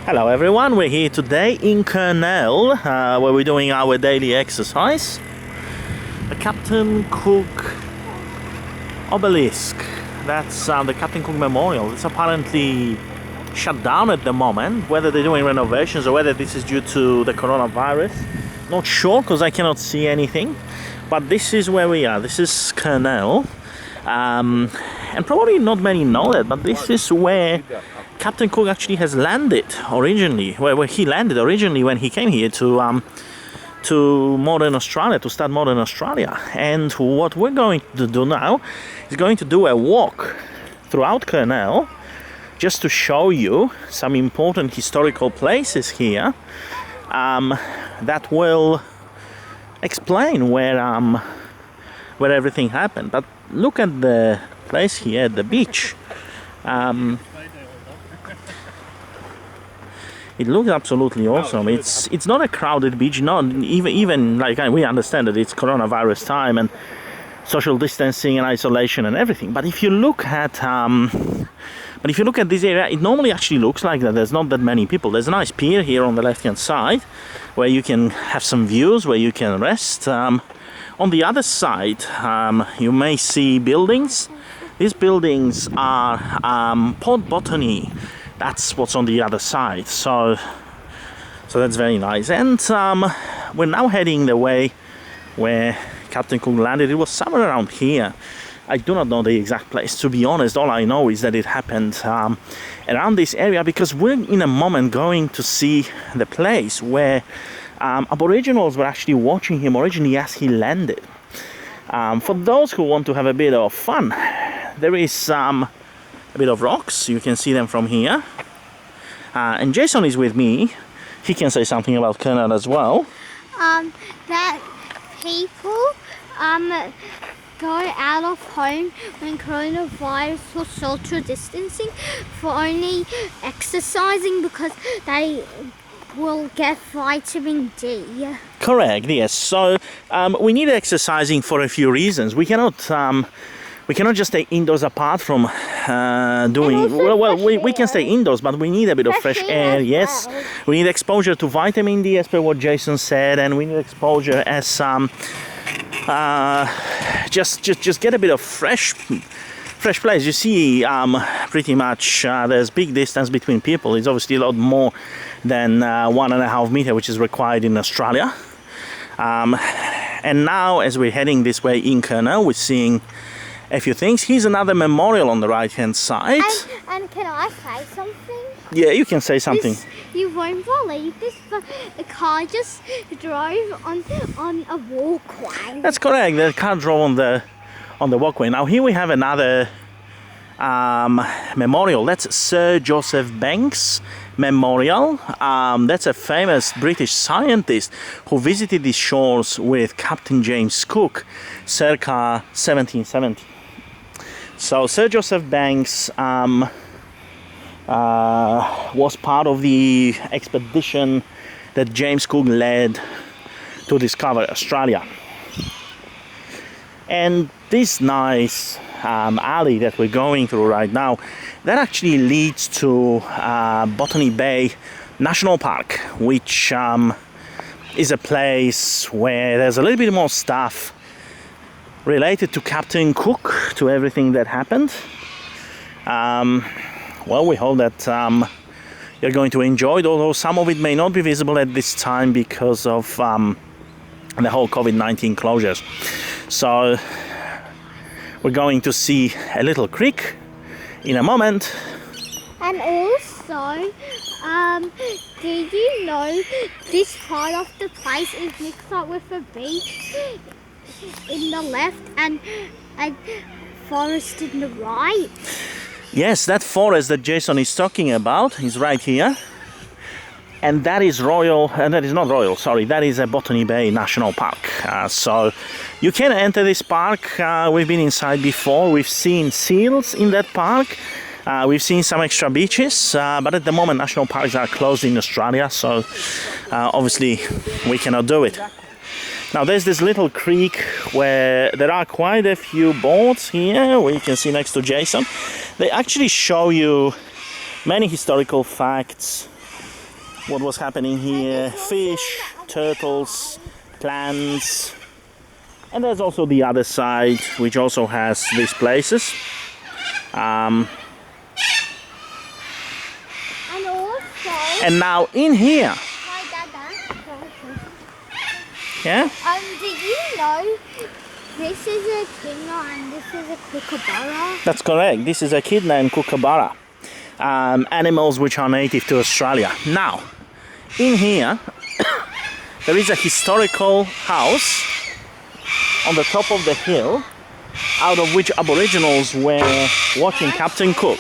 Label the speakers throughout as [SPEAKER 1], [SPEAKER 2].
[SPEAKER 1] Hello everyone, we're here today in Kurnell, where we're doing our daily exercise. The Captain Cook obelisk, that's the Captain Cook Memorial. It's apparently shut down at the moment, whether they're doing renovations or whether this is due to the coronavirus. Not sure, because I cannot see anything. But this is where we are, this is Kurnell. And probably not many know that, but this is where Captain Cook actually has landed originally, where he landed originally when he came here to modern Australia, to start modern Australia. And what we're going to do now is going to do a walk throughout Kurnell, just to show you some important historical places here that will explain where everything happened. But look at the place here at the beach. It looks absolutely awesome. It's not a crowded beach, not even like we understand that it's coronavirus time and social distancing and isolation and everything. But if you look at this area, it normally actually looks like that. There's not that many people. There's a nice pier here on the left-hand side where you can have some views, where you can rest. On the other side, you may see buildings. These buildings are Port Botany. That's what's on the other side. So that's very nice. And we're now heading the way where Captain Cook landed. It was somewhere around here. I do not know the exact place, to be honest. All I know is that it happened around this area, because we're in a moment going to see the place where Aboriginals were actually watching him originally as he landed. For those who want to have a bit of fun, there is a bit of rocks. You can see them from here. And Jason is with me. He can say something about Kurnell as well.
[SPEAKER 2] That people go out of home when coronavirus for social distancing, for only exercising, because they will get vitamin D.
[SPEAKER 1] Correct, yes. So we need exercising for a few reasons. We cannot just stay indoors apart from doing... We can stay indoors, but we need a bit of fresh air, yes.
[SPEAKER 2] Well.
[SPEAKER 1] We need exposure to vitamin D, as per what Jason said, and we need exposure as just get a bit of fresh place. You see, pretty much there's big distance between people. It's obviously a lot more than 1.5 meters, which is required in Australia. And now, as we're heading this way in Kurnell, we're seeing a few things. Here's another memorial on the right hand side.
[SPEAKER 2] And can I say something?
[SPEAKER 1] Yeah, you can say something.
[SPEAKER 2] You won't believe this, but the car just drove on a walkway.
[SPEAKER 1] That's correct. The car drove on the walkway. Now here we have another memorial. That's Sir Joseph Banks Memorial. That's a famous British scientist who visited these shores with Captain James Cook circa 1770. So Sir Joseph Banks was part of the expedition that James Cook led to discover Australia. And this nice alley that we're going through right now, that actually leads to Botany Bay National Park, which is a place where there's a little bit more stuff related to Captain Cook, to everything that happened. Well, we hope that you're going to enjoy it, although some of it may not be visible at this time because of the whole COVID-19 closures. So we're going to see a little creek in a moment.
[SPEAKER 2] And also, do you know this part of the place is mixed up with a beach in the left and forest in the right?
[SPEAKER 1] Yes, that forest that Jason is talking about is right here. And that is that is a Botany Bay National Park. So you can enter this park. We've been inside before. We've seen seals in that park. We've seen some extra beaches, but at the moment national parks are closed in Australia, so obviously we cannot do it. Now there's this little creek where there are quite a few boats here, where you can see next to Jason. They actually show you many historical facts what was happening here. Fish, turtles, plants. And there's also the other side, which also has these places.
[SPEAKER 2] And also...
[SPEAKER 1] And now in here,
[SPEAKER 2] Hi, Dada.
[SPEAKER 1] yeah?
[SPEAKER 2] Did you know this is a Kurnell and this is a kookaburra?
[SPEAKER 1] That's correct. This is echidna and kookaburra, animals which are native to Australia. Now, in here, there is a historical house on the top of the hill, out of which Aboriginals were watching Captain Cook.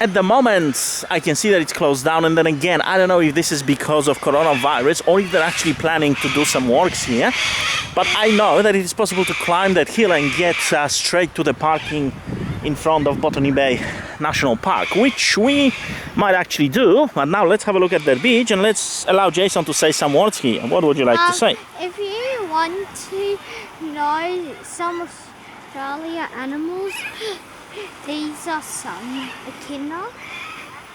[SPEAKER 1] At the moment, I can see that it's closed down, and then again, I don't know if this is because of coronavirus or if they're actually planning to do some works here. But I know that it is possible to climb that hill and get straight to the parking in front of Botany Bay National Park, which we might actually do. But now let's have a look at the beach and let's allow Jason to say some words here. What would you like to say?
[SPEAKER 2] If you want to know some Australia animals, these are some: echidna,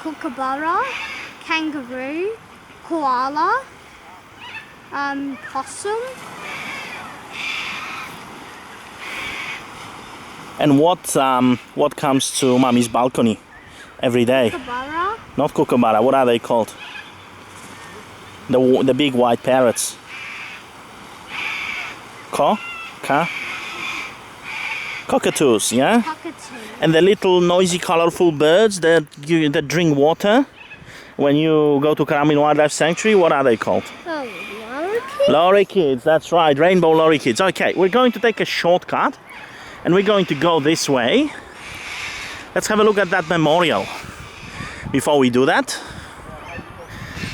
[SPEAKER 2] kookaburra, kangaroo, koala, possum.
[SPEAKER 1] And what comes to Mummy's balcony every day?
[SPEAKER 2] Kookaburra.
[SPEAKER 1] Not kookaburra. What are they called? The big white parrots. Cockatoos, yeah.
[SPEAKER 2] Cockatoo.
[SPEAKER 1] And the little noisy, colorful birds that drink water when you go to Kurnell Wildlife Sanctuary. What are they called?
[SPEAKER 2] Lorikeets.
[SPEAKER 1] Lorikeets. That's right. Rainbow lorikeets. Okay, we're going to take a shortcut. And we're going to go this way. Let's have a look at that memorial before we do that.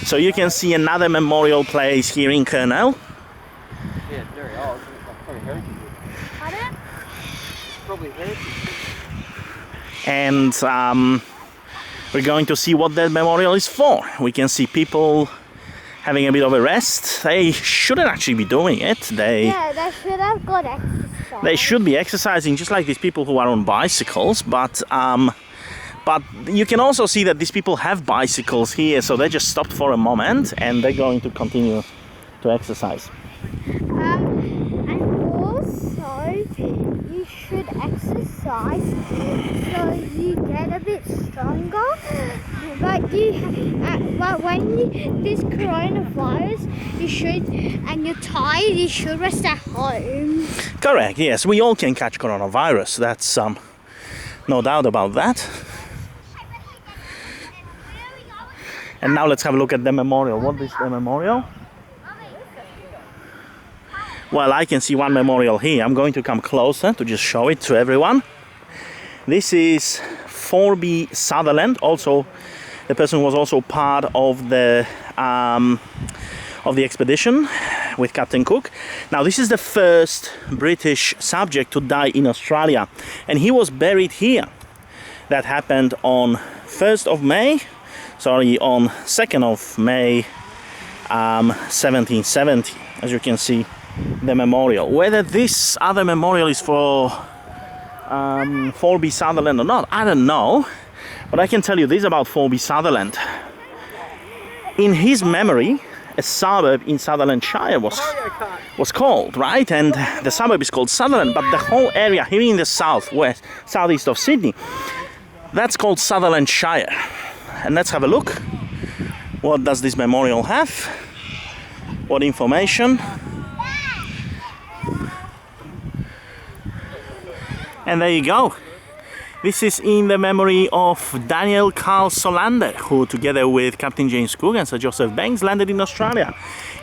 [SPEAKER 1] So you can see another memorial place here in Kurnell.
[SPEAKER 3] Yeah, it's very old. It's probably heritage.
[SPEAKER 2] Pardon?
[SPEAKER 3] Probably heritage.
[SPEAKER 1] And we're going to see what that memorial is for. We can see people having a bit of a rest. They shouldn't actually be doing it. They
[SPEAKER 2] should have got exercise.
[SPEAKER 1] They should be exercising just like these people who are on bicycles, but you can also see that these people have bicycles here, so they just stopped for a moment and they're going to continue to exercise.
[SPEAKER 2] And also, you should exercise so you get a bit stronger. But when this coronavirus, and you're tired, you should rest at home.
[SPEAKER 1] Correct, yes, we all can catch coronavirus. That's no doubt about that. And now let's have a look at the memorial. What is the memorial? Well, I can see one memorial here. I'm going to come closer to just show it to everyone. This is 4B Sutherland. Also, the person was also part of the expedition with Captain Cook. Now, this is the first British subject to die in Australia, and he was buried here. That happened on 2nd of May 1770. As you can see, the memorial. Whether this other memorial is for 4B Sutherland or not, I don't know. But I can tell you this about 4B Sutherland. In his memory, a suburb in Sutherlandshire was called, right? And the suburb is called Sutherland, but the whole area here in the southeast of Sydney, that's called Sutherlandshire. And let's have a look. What does this memorial have? What information? And there you go. This is in the memory of Daniel Carl Solander, who together with Captain James Cook and Sir Joseph Banks landed in Australia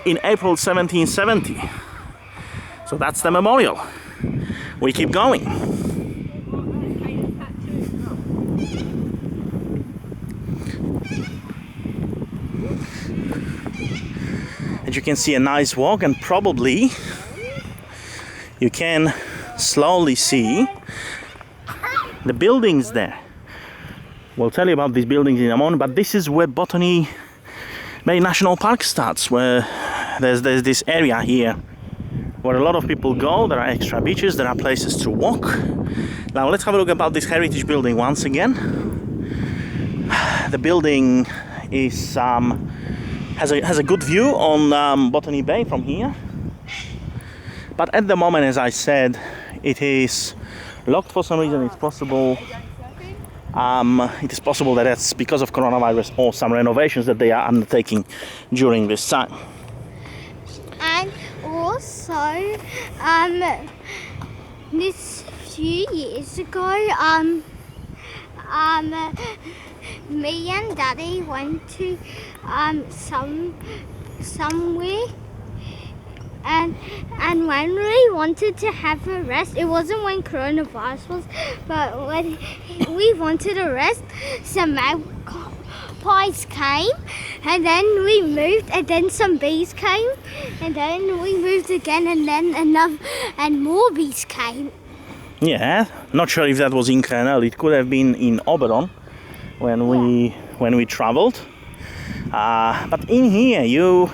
[SPEAKER 1] in April 1770. So that's the memorial. We keep going. And you can see a nice walk, and probably you can slowly see the buildings there. We'll tell you about these buildings in a moment, but this is where Botany Bay National Park starts, where there's this area here where a lot of people go. There are extra beaches, there are places to walk. Now let's have a look about this heritage building once again. The building is has a good view on Botany Bay from here. But at the moment, as I said, it is locked for some reason. It's possible. It is possible that it's because of coronavirus or some renovations that they are undertaking during this time.
[SPEAKER 2] And also, this few years ago, me and Daddy went to somewhere, and when we wanted to have a rest, it wasn't when coronavirus was, but when we wanted a rest, some magpies came, and then we moved, and then some bees came, and then we moved again, and then another, and more bees came.
[SPEAKER 1] Yeah, not sure if that was in Kurnell. It could have been in Oberon when we traveled. But in here you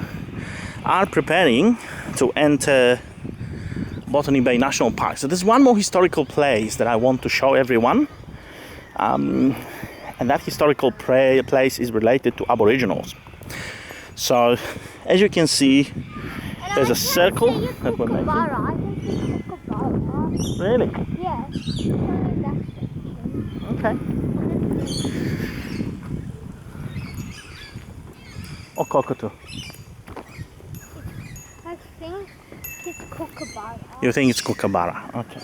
[SPEAKER 1] are preparing to enter Botany Bay National Park. So there's one more historical place that I want to show everyone. And that historical place is related to Aboriginals. So as you can see, there's a circle that we're making.
[SPEAKER 2] I can see a kookaburra.
[SPEAKER 1] Really?
[SPEAKER 2] Yeah.
[SPEAKER 1] Okay. Or cockatoo?
[SPEAKER 2] I think it's kookaburra.
[SPEAKER 1] You think it's kookaburra? Okay.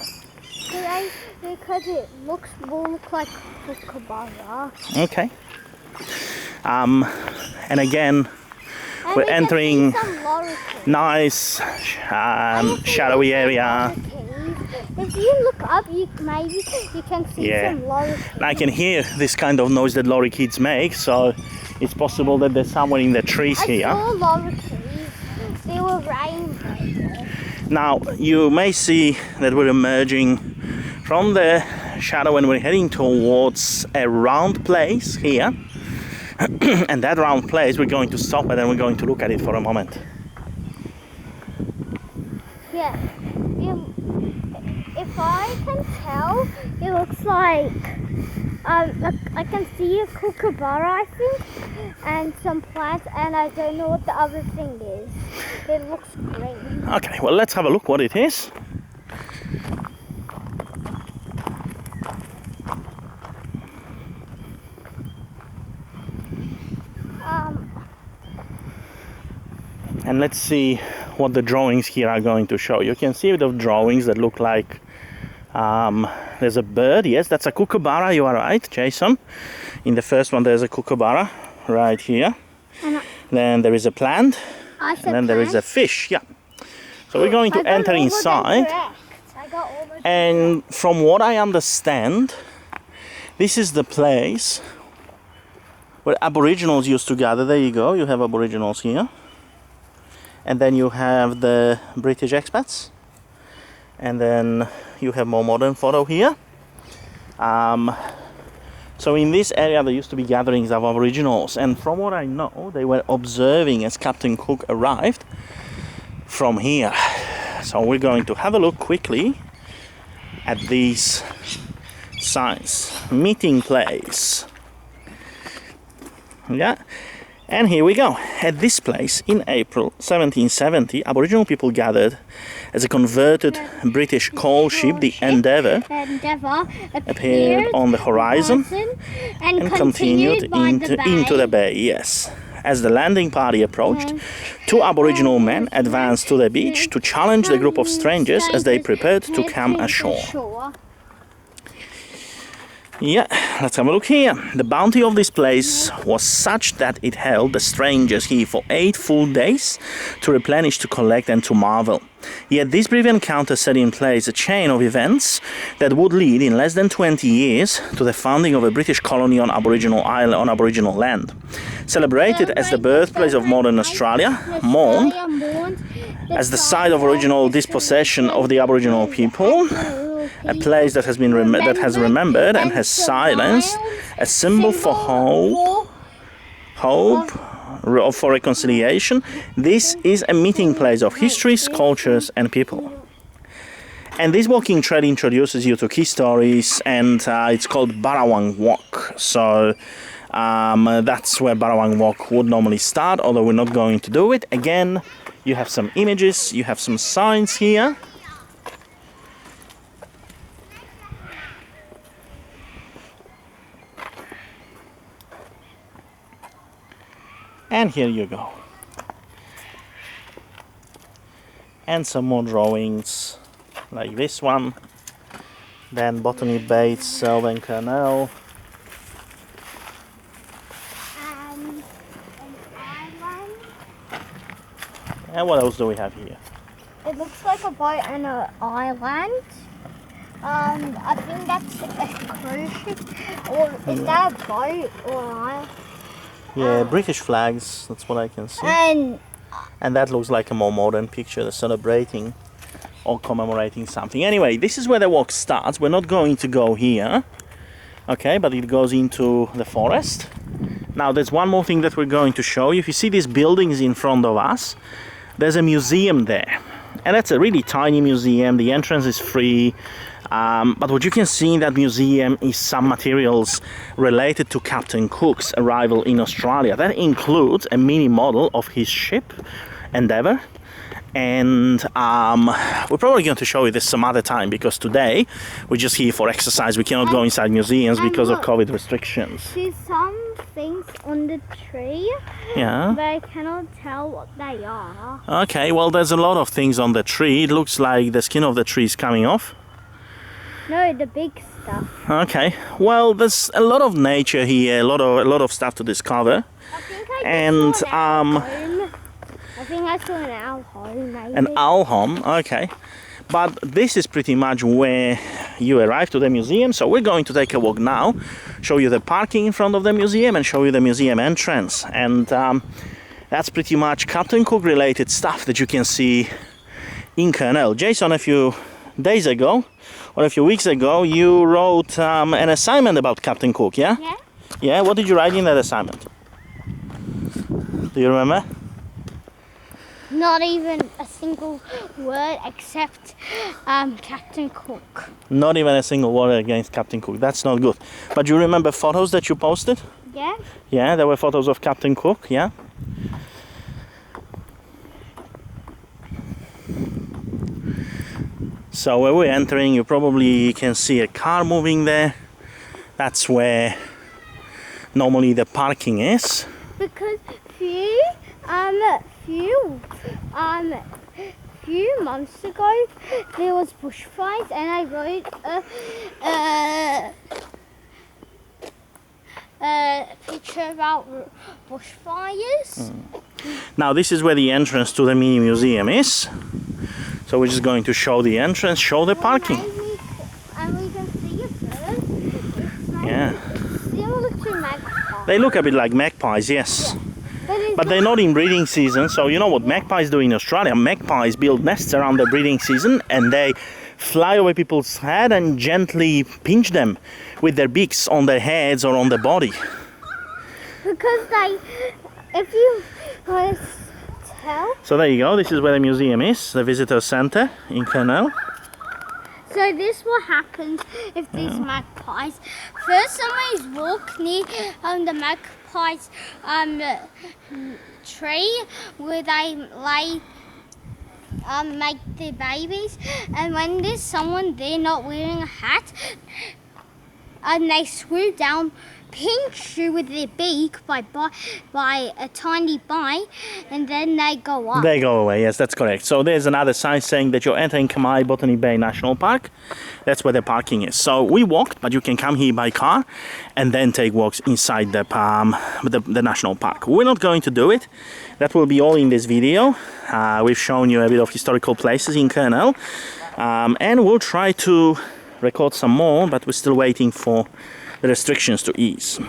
[SPEAKER 2] Because it looks more like kookaburra.
[SPEAKER 1] Okay. And again,
[SPEAKER 2] And
[SPEAKER 1] we're
[SPEAKER 2] we can
[SPEAKER 1] entering
[SPEAKER 2] see some lorikeets.
[SPEAKER 1] nice shadowy area.
[SPEAKER 2] If you look up, you can see
[SPEAKER 1] Yeah.
[SPEAKER 2] some lorikeets.
[SPEAKER 1] And I can hear this kind of noise that lorikeets make, so it's possible that they're somewhere in the trees
[SPEAKER 2] I
[SPEAKER 1] here.
[SPEAKER 2] saw lorikeets. They were rainbow.
[SPEAKER 1] Now you may see that we're emerging from the shadow and we're heading towards a round place here. And that round place we're going to stop and then we're going to look at it for a moment.
[SPEAKER 2] Yeah. If I can tell, it looks like I can see a kookaburra, I think, and some plants, and I don't know what the other thing is. It looks green.
[SPEAKER 1] Okay, well let's have a look what it is. And let's see what the drawings here are going to show. You can see the drawings that look like there's a bird. Yes, that's a kookaburra, you are right, Jason. In the first one there's a kookaburra right here. Then there is a plant. And then there is a fish, yeah. So we're going to enter inside. And from what I understand, this is the place where Aboriginals used to gather. There you go, you have Aboriginals here. And then you have the British expats. And then you have more modern photo here. So in this area there used to be gatherings of Aboriginals. And from what I know, they were observing as Captain Cook arrived from here. So we're going to have a look quickly at these signs. Meeting place. Yeah. And here we go. At this place in April 1770, Aboriginal people gathered as a converted British coal ship, the Endeavour, appeared on the horizon and continued into the bay. Yes. As the landing party approached, two Aboriginal men advanced to the beach to challenge the group of strangers as they prepared to come ashore. Yeah, let's have a look here. The bounty of this place was such that it held the strangers here for 8 full days to replenish, to collect and to marvel. Yet this brief encounter set in place a chain of events that would lead in less than 20 years to the founding of a British colony on Aboriginal island, on Aboriginal land. Celebrated as the birthplace of modern Australia, mourned as the site of original dispossession of the Aboriginal people, a place that has been remembered and has silenced, a symbol for hope for reconciliation. This is a meeting place of histories, cultures and people. And this walking trail introduces you to key stories, and it's called Barawang Walk. So That's where Barawang Walk would normally start, although we're not going to do it. Again, you have some images, you have some signs here. And here you go. And some more drawings like this one. Then Botany Bay itself and Kurnell.
[SPEAKER 2] An island.
[SPEAKER 1] And what else do we have here?
[SPEAKER 2] It looks like a boat and an island. I think that's a cruise ship. Or is that a boat or an island?
[SPEAKER 1] Yeah, British flags, that's what I can see. And that looks like a more modern picture, they're celebrating or commemorating something. Anyway, this is where the walk starts. We're not going to go here, okay, but it goes into the forest. Now, there's one more thing that we're going to show you. If you see these buildings in front of us, there's a museum there. And that's a really tiny museum. The entrance is free. But what you can see in that museum is some materials related to Captain Cook's arrival in Australia. That includes a mini model of his ship, Endeavour. And we're probably going to show you this some other time, because today we're just here for exercise. We cannot go inside museums because of COVID restrictions.
[SPEAKER 2] There's some things on the tree,
[SPEAKER 1] Yeah.
[SPEAKER 2] but I cannot tell what they are.
[SPEAKER 1] Okay, well, there's a lot of things on the tree. It looks like the skin of the tree is coming off.
[SPEAKER 2] No, the big stuff.
[SPEAKER 1] Okay, well, there's a lot of nature here, a lot of stuff to discover.
[SPEAKER 2] I think I
[SPEAKER 1] And
[SPEAKER 2] saw an owl home. I think I saw an owl home, maybe.
[SPEAKER 1] an owl home, okay. But this is pretty much where you arrive to the museum. So we're going to take a walk now, show you the parking in front of the museum and show you the museum entrance. And that's pretty much Captain Cook related stuff that you can see in Kurnell. Jason, a few days ago or a few weeks ago, you wrote an assignment about Captain Cook, yeah?
[SPEAKER 2] Yeah?
[SPEAKER 1] Yeah, what did you write in that assignment? Do you remember?
[SPEAKER 2] Not even a single word except Captain Cook.
[SPEAKER 1] Not even a single word against Captain Cook. That's not good. But you remember photos that you posted?
[SPEAKER 2] Yeah?
[SPEAKER 1] Yeah, there were photos of Captain Cook, yeah? So where we're entering, you probably can see a car moving there. That's where normally the parking is.
[SPEAKER 2] Because few months ago there was bushfires, and I wrote a picture about bushfires.
[SPEAKER 1] Now this is where the entrance to the mini museum is. So we're just going to show the entrance, show the parking.
[SPEAKER 2] And we can see it first.
[SPEAKER 1] Yeah.
[SPEAKER 2] Similar to magpies.
[SPEAKER 1] They look a bit like magpies, yes. But they're not in breeding season, so you know what magpies do in Australia? Magpies build nests around the breeding season and they fly over people's head and gently pinch them with their beaks on their heads or on their body.
[SPEAKER 2] Because if you want to tell.
[SPEAKER 1] So there you go, this is where the museum is, the visitor centre in Kurnell.
[SPEAKER 2] So this what happens if these magpies. First, somebody's walk near the magpies tree where they lay make their babies, and when there's someone there not wearing a hat, and they swoop down, pinch you with their beak by a tiny bite, and then they go up.
[SPEAKER 1] They go away, yes, that's correct. So there's another sign saying that you're entering Kamai Botany Bay National Park. That's where the parking is. So we walked, but you can come here by car and then take walks inside the national park. We're not going to do it. That will be all in this video. We've shown you a bit of historical places in Kurnell, and we'll try to record some more, but we're still waiting for the restrictions to ease.